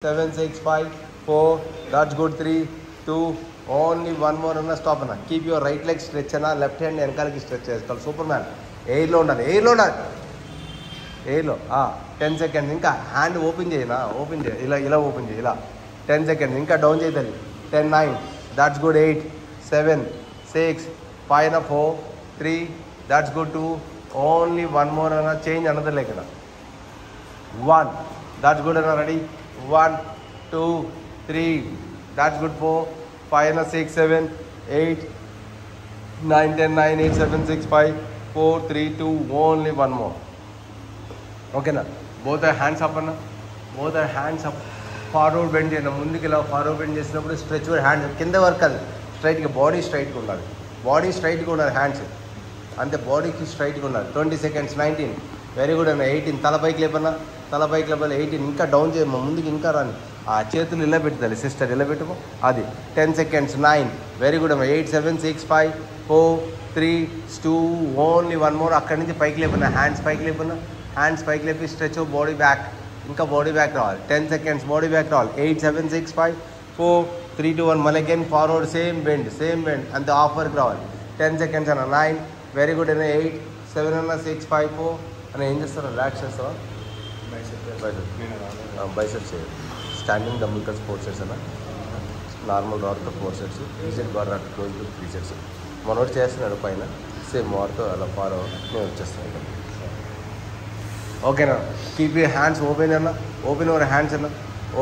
7, 6, 5, 4. That's good. 3, 2. Only one more and stop. Keep your right leg stretch and left hand enkaliki stretch cheskali. Superman. Air lo undali. Air lo undali. Air lo. 10 seconds. Inka hand open cheyina. Open cheyi. Ila open cheyi. Ila. 10 seconds. Inka down cheyidali. 10, 9. That's good. 8, 7, 6, 5 and 4, 3. That's good. 2. Only one more and change another leg. 1. That's good and ready. 1, 2, 3. That's good. 4, 5 and 6, 7, 8, 9, 10, 9, 8, 7, 6, 5, 4, 3, 2. Only one more. Okay na. Both are hands up na. Both are hands up. Forward bend cheyna. Mundukila forward bend chesinappudu stretch your hands. Kinda work adu. Straight ga body straight ga undali. Body straight ga undali hands. Ante body ki straight ga undali. 20 seconds. 19. Very good అన్న. 18 తల పైకి లేపన్నా. తల పైకి లేపాలి. 18 ఇంకా down చేయమ్మా. ముందుకు ఇంకా రాని. ఆ చేతులు ఇలా పెట్టుతాలి. సిస్టర్ ఇలా పెట్టుకో. అది 10 seconds. 9. వెరీ గుడ్ అమ్మా. 8, 7, 6, 5, 4, 3, 2. Only one more. అక్కడి నుంచి పైకి లేపన్నా. హ్యాండ్స్ పైకి లేపన్నా. హ్యాండ్స్ పైకి లేపి స్ట్రెచ్ బాడీ బ్యాక్. ఇంకా బాడీ బ్యాక్ రావాలి. 10 seconds బాడీ బ్యాక్ రావాలి. 8, 7, 6, 5, 4, 3, 2, 1. మళ్ళీ అగైన్ ఫార్వర్డ్ సేమ్ బెండ్ అంతే ఆఫ్ వరకు రావాలి. 10 seconds అన్న. 9. వెరీ గుడ్ అన్న. 8, 7 అన్న. 6, 5, 4 అని ఏం చేస్తారా? రిలాక్స్ చేస్తావా? బైసెప్స్ చేయాలి. స్టాండింగ్ డబుల్ కట్ 4 sets అన్న. నార్మల్ రాడ్తో 4 sets. Reset bar rod close 3 sets. మనోడు చేస్తున్నాడు పైన. సేమ్ వార్తో అలా ఫాలో నేను వచ్చేస్తాను. ఓకేనా? కీప్ యూ హ్యాండ్స్ ఓపెన్ అన్న. ఓపెన్ యువర్ హ్యాండ్స్ అన్న.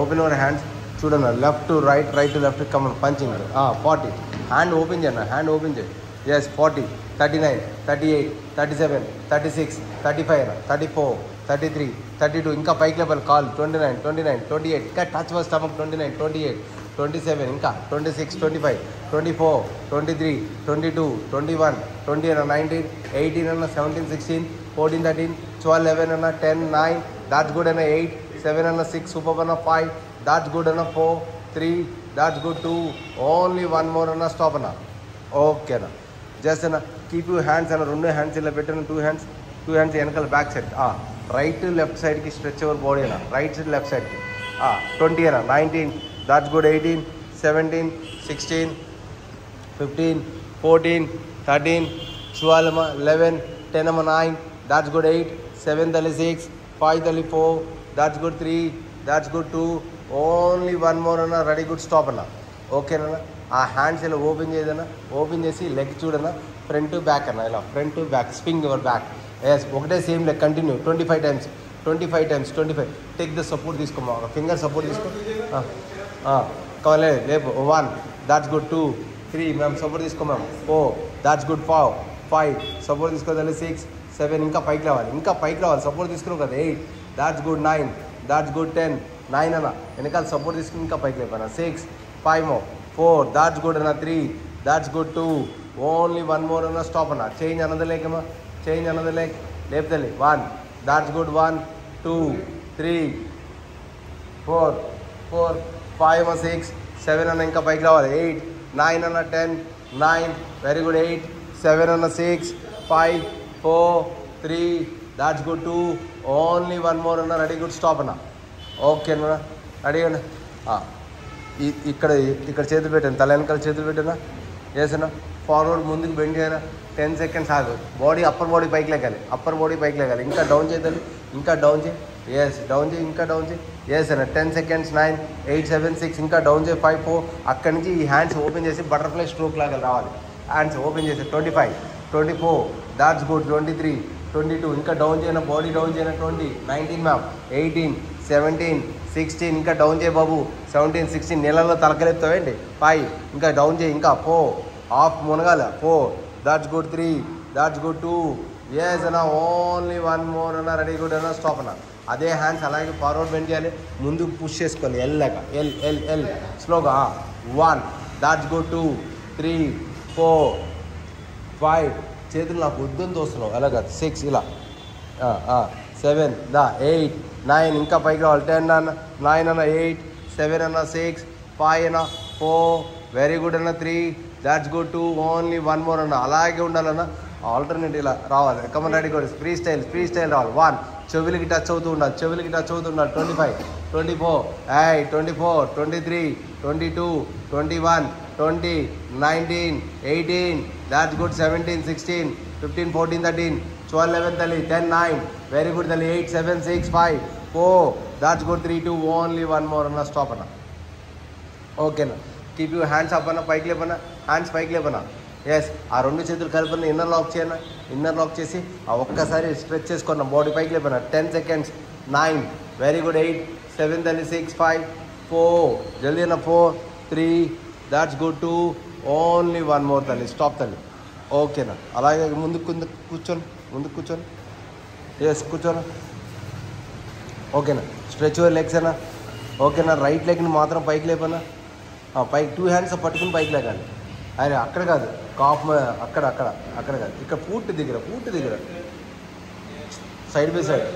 Open your hands. చూడన్న. Left to right, right to left come on punching. 40. Hand open చేయన్న. హ్యాండ్ ఓపెన్ చేయి. ఎస్. 40, 39, 38, 37, 36, 35, 34, 33, 32. ఇంకా పైకి లెవెల్ కాల్. 29, 29, 28. ఇంకా టచ్ వర్ స్టమక్. 29, 28, 27. ఇంకా 26, 25, 24, 23, 22, 21, 20 అన్న. 19, 18 అన్న. 17, 16, 14, 13, 12, 11 అన్న. 10, 9. దాట్స్ గుడ్ అన్న. 8, 7 అన్న. 6 సూపర్ అన్న. 5. దాట్స్ గుడ్ అన్న. 4, 3. That's good. 2. Only one more అన్న. స్టాప్ అన్న. ఓకేనా? జస్ట్ అన్న. కీప్ యూ హ్యాండ్స్ అన్న. 2 హ్యాండ్స్ ఇలా పెట్టిన. 2 hands వెనకాల బ్యాక్ సైడ్. రైట్ లెఫ్ట్ సైడ్కి స్ట్రెచ్ అవర్ బాడీ అన్న. రైట్ సైడ్ లెఫ్ట్ సైడ్కి. 20 అన్న. 19. That's good. 18, 17, 16, 15, 14, 13, 12 అమ్మ. 11, 10 అమ్మ. 9. That's good. 8, 7 తల్లి. 6, 5 తల్లి. 4. That's good. 3. That's good. 2. Only one more అన్న. రెడీ. గుడ్. స్టాప్ అన్న. ఓకేనా? ఆ హ్యాండ్స్ ఇలా ఓపెన్ చేయదన్నా. ఓపెన్ చేసి లెగ్ చూడన్నా. ఫ్రంట్ టు బ్యాక్ అన్న. ఇలా front to back. Swing your back. Yes. ఒకటే same leg continue. 25 times. 25. Take the support తీసుకోమా. ఒక ఫింగర్ సపోర్ట్ తీసుకో. కావాలి లేపు. 1. That's good. 2, 3. మ్యామ్ సపోర్ట్ తీసుకో మ్యామ్. 4. That's good. 5. సపోర్ట్ తీసుకోవాలి. 6, 7. ఇంకా పైకి రావాలి. సపోర్ట్ తీసుకున్నావు కదా. 8. That's good. 9. That's good. 10. 9 అన్న. వెనకాల సపోర్ట్ తీసుకుని ఇంకా పైకి లేపన్నా. 6, 5 more. 4. దాట్స్ గుడ్ అన్న. 3. That's good. 2. Only one more అన్న. స్టాప్ అన్న. చేంజ్ అనదర్ లెగ్ అమ్మా. Change another leg. లేపుతలే. 1. That's good. 1, 2, 3, 4, 5 అన్న. 6, 7 అన్న. ఇంకా పైకి రావాలి. 8, 9 అన్న. 10, 9. Very good. 8, 7 అన్న. 6, 5, 4, 3. That's good. 2. Only one more అన్న. రెడీ. గుడ్. స్టాప్ అన్న. ఓకే అన్న. రెడీ అన్న. ఇక్కడ చేతులు పెట్టాను. తల వెనకాల చేతులు పెట్టానా. చేసానా. ఫార్వర్డ్ ముందుకు బెండ్ చేయనా. 10 seconds ఆగు. బాడీ అప్పర్ బాడీ పైకి లేకాలి. ఇంకా డౌన్ చేయాలి. ఇంకా డౌన్ చేయి. ఎస్. డౌన్ చేయి. ఇంకా డౌన్ చేయి. ఎస్ అన్న. 10 seconds. 9, 8, 7, 6. ఇంకా డౌన్ చేయి. 5, 4. అక్కడి నుంచి ఈ హ్యాండ్స్ ఓపెన్ చేసి బటర్ఫ్లై స్ట్రోక్ లాగా రావాలి. హ్యాండ్స్ ఓపెన్ చేసి 25, 24. That's good. 23, 22. ఇంకా డౌన్ చేయన. బాడీ డౌన్ చేయన. 20, 19 మ్యామ్. 18, 17, 16. ఇంకా డౌన్ చేయి బాబు. 17, 16. నెలలో తలకలేపుతావేంటి. 5. ఇంకా డౌన్ చేయి. ఇంకా 4. హాఫ్ మునగాల. 4. That's good. 3. That's good. 2. Yes అన్న. ఓన్లీ వన్ మోర్ అన్న. రెడీ. గుడ్ అన్న. స్టాప్ అన్న. అదే హ్యాండ్స్ అలాగే ఫార్వర్డ్ బెండ్ చేయాలి. ముందుకు పుష్ చేసుకోవాలి. ఎల్లాగా. ఎల్ స్లోగా. 1. That's good. 2, 3, 4, 5. చేతులు నాకు వద్దని తోస్తున్నావు. అలాగా. 6 ఇలా. 7. 8, 9. ఇంకా పైకి రావాలి. 10 అన్న. 9 అన్న. 8, 7 అన్న. 6, 5 అన్న. 4. వెరీ గుడ్ అన్న. 3. That's good. 2. Only one more అన్న. అలాగే ఉండాలన్న. ఆల్టర్నేట్ ఇలా రావాలి. Come on ready. ఫ్రీ స్టైల్ రావాలి. 1. చెవులకి టచ్ అవుతూ ఉండాలి. 25, 24, hey, 24, 23, 22, 21, 20, 19, 18, that's good, 17, 16, 15, 14, 13, 12, 11, 10, 9, very good, 8, 7, 6, 5, 4, that's good, 3, 2, only one more, and stop, Anna. Okay, na. Keep your hands up, Anna, pike lep, Anna, hands pike lep, Anna. Yes ఆ రెండు చేతులు కలిపి inner lock చేయనా inner lock చేసి ఆ ఒక్కసారి stretch చేసుకున్న body పైకి లేపనా 10 seconds 9 వెరీ గుడ్ 8 7 తల్లి 6 5 4 జల్దీ అన్న 4 3 that's good 2 only one more తల్లి స్టాప్ తల్లి ఓకేనా అలాగే ముందుకు కూర్చొని ఎస్ కూర్చోనా ఓకేనా స్ట్రెచ్ యువర్ లెగ్స్ అన్నా ఓకేనా రైట్ లెగ్ని మాత్రం పైకి లేపనా పైకి 2 hands పట్టుకుని పైకి లేకండి అరే అక్కడ కాదు కాఫ్ అక్కడ కాదు ఇక్కడ పూర్తి దగ్గర సైడ్ బై సైడ్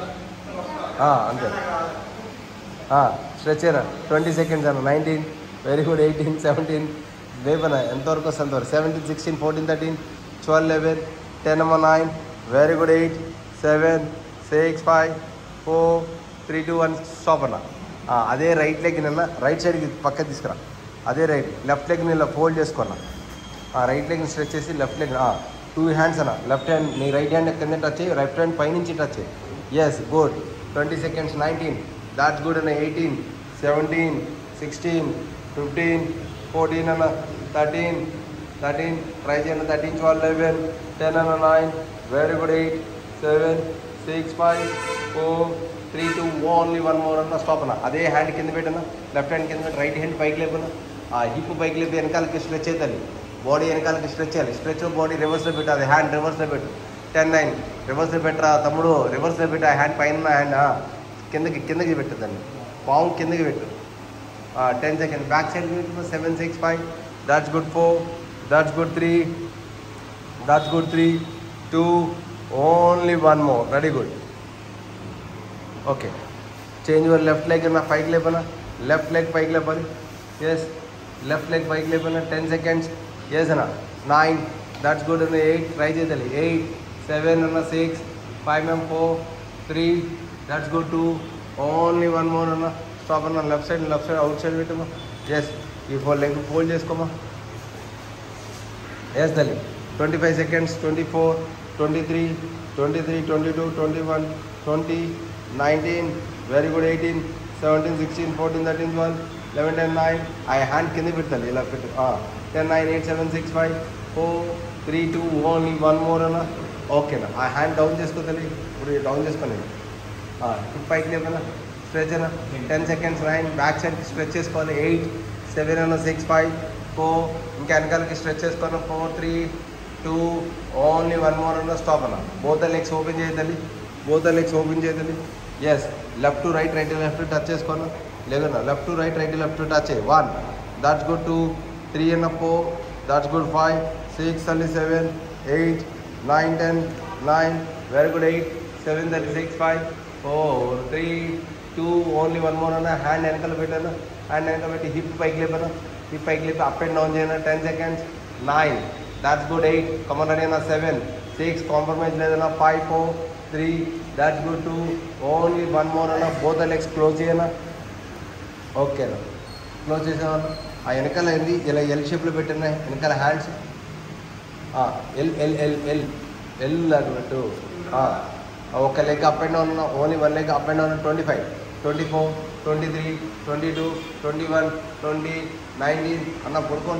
అంతే స్ట్రెచ్ అయినా 20 seconds అన్న 19 వెరీ గుడ్ 18 17 వేపన ఎంతవరకు వస్తుంది అంతవరకు 17 16 14 13 12 11 10 అమ్మ 9 వెరీ గుడ్ 8 7 6 5 4 3 2 1 స్టాప్ అన్న అదే రైట్ లెగ్ నిన్న రైట్ సైడ్కి పక్కకి తీసుకురా అదే లెఫ్ట్ లెగ్ని ఇలా ఫోల్డ్ చేసుకున్నా రైట్ లెగ్ని స్ట్రెచ్ చేసి లెఫ్ట్ లెగ్ 2 hands అన్న లెఫ్ట్ హ్యాండ్ నీ రైట్ హ్యాండ్ కింద టచ్ చేయి రైట్ హ్యాండ్ పైనుంచి టచ్ చేయి yes good 20 seconds 19 that's good అన్న 18 17 16 15 14 అన్న 13 ట్రై చేయన్న 13 12 11 10 అన్న 9 very good 8 7 6 5 4 3 2 only one more అన్న స్టాప్ అన్న అదే హ్యాండ్ కింద పెట్టన్న లెఫ్ట్ హ్యాండ్ కింద పెట్టి రైట్ హ్యాండ్ పైకి లేపన్న హిప్ పైకి లేపి వెనకాలకి స్ట్రెచ్ అవుతుంది బాడీ వెనకాలకి స్ట్రెచ్ చేయాలి స్ట్రెచ్ బాడీ రివర్స్లో పెట్టు అది హ్యాండ్ రివర్స్లో పెట్టు 10 9 రివర్స్లో పెట్టరా తమ్ముడు రివర్స్లో పెట్టు ఆ హ్యాండ్ పైన హ్యాండ్ కిందకి పెట్టు దాన్ని పావు కిందకి పెట్టు 10 seconds బ్యాక్ సైడ్ పెట్టు 7 6 5 that's good 4 that's good 3 2 only one more ready good okay change your left leg అన్న పైకి లేపనా లెఫ్ట్ లెగ్ పైకి లేపాలి ఎస్ లెఫ్ట్ లెగ్ పైకి లేపనా 10 seconds ఎస్ అన్న 9 దాట్స్ గుడ్ అన్న 8 ట్రై చేయాలి 8 7 అన్న 6 5 4 3 that's good 2 only one more అన్న స్టాప్ అన్న లెఫ్ట్ సైడ్ అవుట్ సైడ్ పెట్టమ్మా ఎస్ ఈ లెగ్ ఫోల్డ్ చేసుకోమా ఎస్ తల్లి 25 seconds 24 23 22 21 20 19 వెరీ గుడ్ 18 17 16 14 13 12 11 10 9 ఆ హ్యాండ్ కింద పెట్టాలి ఇలా పెట్టు 10 9 8 7 6 5 4 3 2 ఓన్లీ వన్ మోర్ అన్న ఓకేనా ఆ హ్యాండ్ డౌన్ చేసుకోవాలి ఇప్పుడు డౌన్ చేసుకోలేదు హిప్ పైకి లేపనా స్ట్రెచ్ అన్న 10 seconds 9 బ్యాక్ సైడ్కి స్ట్రెచ్ చేసుకోవాలి 8 7 అన్న 6 5 4 ఇంకా వెనకాలకి స్ట్రెచ్ చేసుకోవాలి 4 3 2 ఓన్లీ వన్ మోర్ అన్న స్టాప్ అన్న బోత్ లెగ్స్ ఓపెన్ చేయదండి yes left to right left touch చేసుకోను లేదన్నా left to right left touch చేయి 1 దాట్స్ గుడ్ 2 3 అన్న 4 దాట్స్ గుడ్ 5 6 అల్లి 7 8 9 10 9 very good 8 7 36 5 4 3 2 only one more అన్న హ్యాండ్ వెనకాల పెట్టాను హ్యాండ్ వెనకాల పెట్టి హిప్ పైకి లేపి అప్ అండ్ డౌన్ చేయను 10 seconds 9 that's good 8 come on ready అన్న 7 6 కాంప్రమైజ్ లేదన్నా 5 4 3 that's good 2 only one more అన్న బోత్ లెగ్స్ క్లోజ్ చేయనా ఓకేనా క్లోజ్ చేసామన్నా ఆ వెనకాల ఏంది ఇలా ఎల్ షేప్లో పెట్టినా వెనకాల హ్యాండ్స్ ఎల్ లాగా పెట్టు ఒక leg up and down only one leg up and down 25 24 23 22 21 20 19 అన్న పడుకో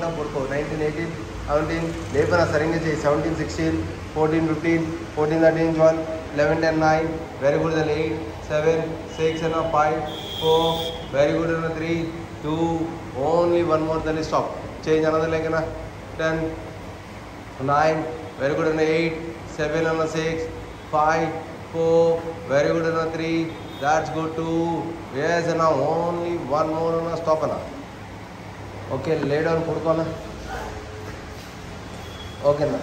19 18 17 లేపనా సరిగ్గా చేయి 17 16 14 15 14 13 12 11 10 9 వెరీ గుడ్ 8 7 6 అన్న 5 4 వెరీ గుడ్ అన్న 3 2 only one more than stop change another leg అన్న 10 9 వెరీ గుడ్ అన్న 8 7 అన్న 6 5 4 వెరీ గుడ్ అన్న 3 దాట్స్ గుడ్ 2 ఎస్ అన్న ఓన్లీ వన్ మోర్ అన్న స్టాప్ అన్న ఓకే లే డౌన్ పడుకోనా ఓకేనా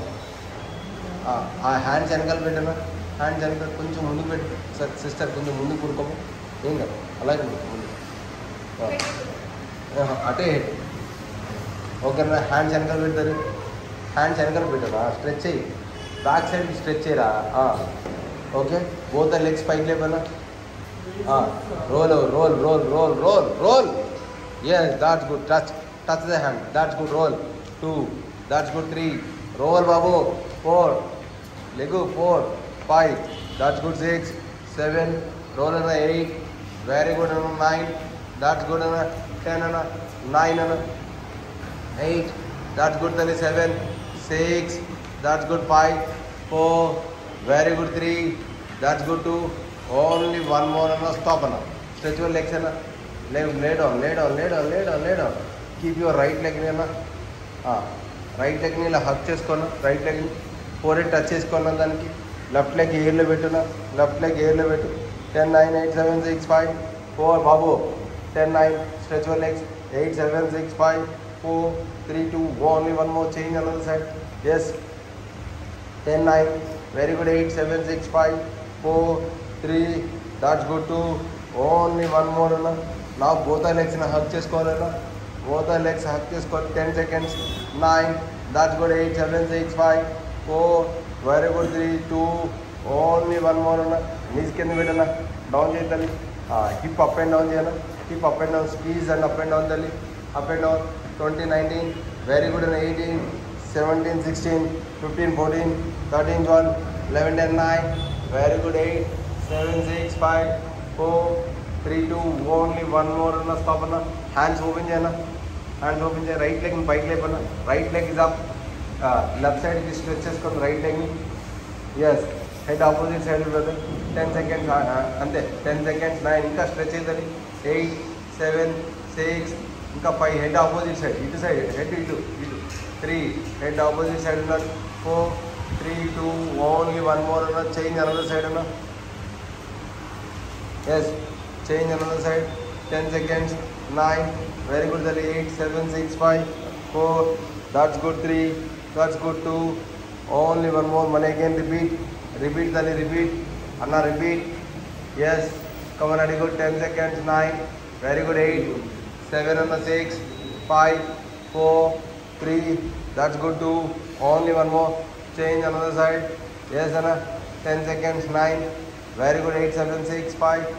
ఆ హ్యాండ్స్ వెనకాల పెట్టానా హ్యాండ్స్ వెనకాల కొంచెం ముందుకు పెట్టు సిస్టర్ కొంచెం ముందుకు పడుకోము ఏం కాదు అలాగే ముందు అటే ఓకేనా హ్యాండ్స్ వెనకాల పెడతారు హ్యాండ్స్ వెనకాల పెట్టారా స్ట్రెచ్ అయ్యి బ్యాక్ సైడ్ స్ట్రెచ్ చేయరా ఓకే బోత్ లెగ్స్ పైకి లేపనా Roll over, roll. Yes, that's good. Touch the hand. That's good. Roll. 2. That's good. 3. Roll, babu. 4. Legu. 4. 5. That's good. 6. 7. Roll on 8. Very good. 9. That's good. 10. 9. 8. That's good. 7. 6. That's good. 5. 4. Very good. 3. That's good. 2. Only one more. Stop. Stretch your legs. Lay down. Keep your right leg in. Right leg ni hug cheskona. Right leg ni forehead touch cheskona daniki. Left leg air lo petuna. Left leg air lo petu. 10, 9, 8, 7, 6, 5, 4. Babu. 10, 9. Stretch your legs. 8, 7, 6, 5, 4, 3, 2. Only one more. Change another side. Yes. 10, 9. Very good. 8, 7, 6, 5, 4, 3. That's good. 2. Only one more. Now both the legs hug చేసుకోవాలన్నా both the legs hug చేసుకోవాలి 10 seconds 9 that's good 8 7 6 5 4 very good 3 2 only one more అన్న knees కింద పెట్టన్నా down చేయాలి hip up and down చేయాలి hip up and down squeeze and up and down తల్లి up and down 20 19 very good 18 17 16 15 14 13 12 11 10 9 very good 8 7 6 5 4 3 2 only one more stop hands open cheyana hands open cheya right leg ni bike lepana right leg is up left side ki stretch cheskoni right leg ni yes head opposite side brother 10 seconds ante 10 seconds 9 inka stretch cheyadali 8 7 6 inka 5 head opposite side itu side head itu 3 head opposite side 4 3 2 only one more change another side yes change another side 10 seconds 9 very good 8 7 6 5 4 that's good 3 that's good 2 only one more money again repeat anna repeat yes come on very good 10 seconds 9 very good 8 7 on the 6 5 4 3 that's good 2 only one more change another side yes anna 10 seconds 9 very good 8 7 6 5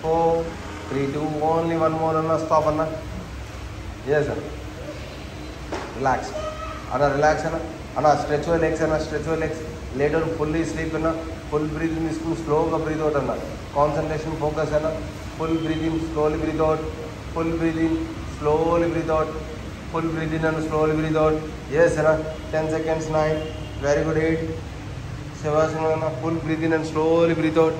4 3 2 only one more stop yes sir relax stretch your legs lay down fully sleep full breathing slow breathe out concentration focus full breathing slowly breathe out full breathing slowly breathe out full breathing and slowly breathe out yes sir 10 seconds 9 very good 8 7 full breathing and slowly breathe out